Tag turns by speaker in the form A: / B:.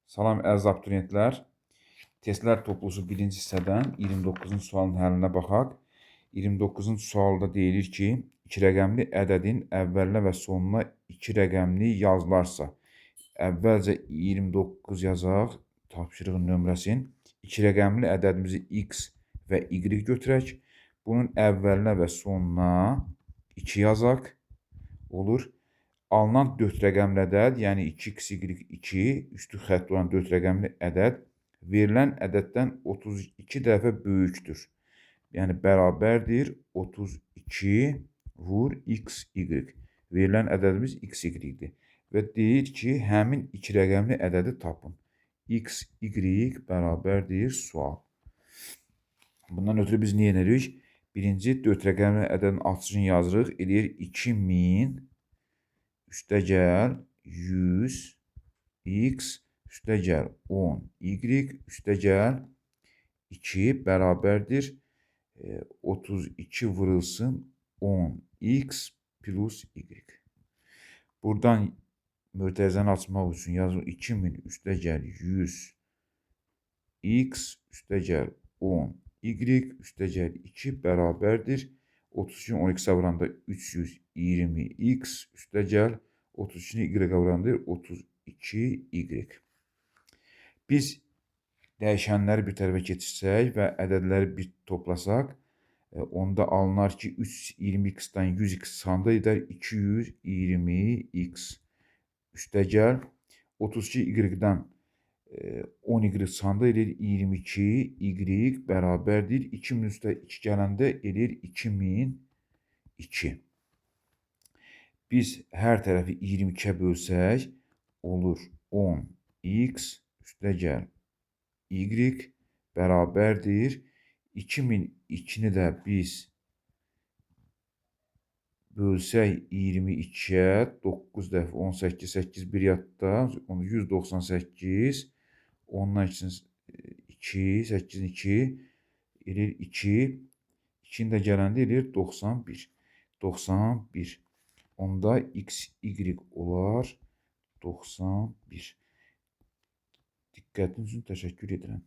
A: Salam əziz abituriyentlər. Testlər toplusu 1-ci hissədən 29-cu sualın həllinə baxaq. 29-cu sualda deyilir ki, 2 rəqəmli ədədin əvvəlinə və sonuna 2 rəqəmli yazılarsa, əvvəlcə 29 yazaq, tapşırığın nömrəsin. 2 rəqəmli ədədimizi x və y götürək. Bunun əvvəlinə və sonuna 2 yazaq. Olur. Alınan 4 rəqəmli ədəd, yəni 2x, y2, üstü xətt olan 4 rəqəmli ədəd verilən ədəddən 32 dəfə böyükdür. Yəni, bərabərdir 32 vur x, y. Verilən ədədimiz x, y-dir. Və deyir ki, həmin 2 rəqəmli ədədi tapın. X, y bərabərdir sual. Bundan ötürü biz nə edirik? Birinci 4 rəqəmli ədədin açısını yazırıq. Eləyir 2000 üstəgəl 100 x üstəgəl 10 y üstəgəl 2 bərabərdir 32 vurulsun 10 x plus y. Buradan mötərizəni açmaq üçün yazılır 2000 üstəgəl 100 x üstəgəl 10 y üstəgəl 2 bərabərdir 32-ni 12-sə vuranda 320 x üstəgəl 32-ni y-ə vuranda 32 y. Biz dəyişənləri bir tərəfə keçirsək və ədədləri bir toplasaq, onda alınar ki, 320x-dan 100x çıxanda edər 220x üstəgəl 32 y-dən 10 y çıxanda edir 22 y bərabərdir 2000 üstə 2 gələndə edir 2002. Biz hər tərəfi 22-yə bölsək, olur 10x üstəgəl y bərabərdir 2002-ni də biz bölsək 22-yə 9 dəfə 18, 8, 1 yadda 198, ondan 2, 8-in 2 edir 2, 2-ni də gələndə edir 91. 91. Onda x, y olar 91. Diqqətiniz üçün təşəkkür edirəm.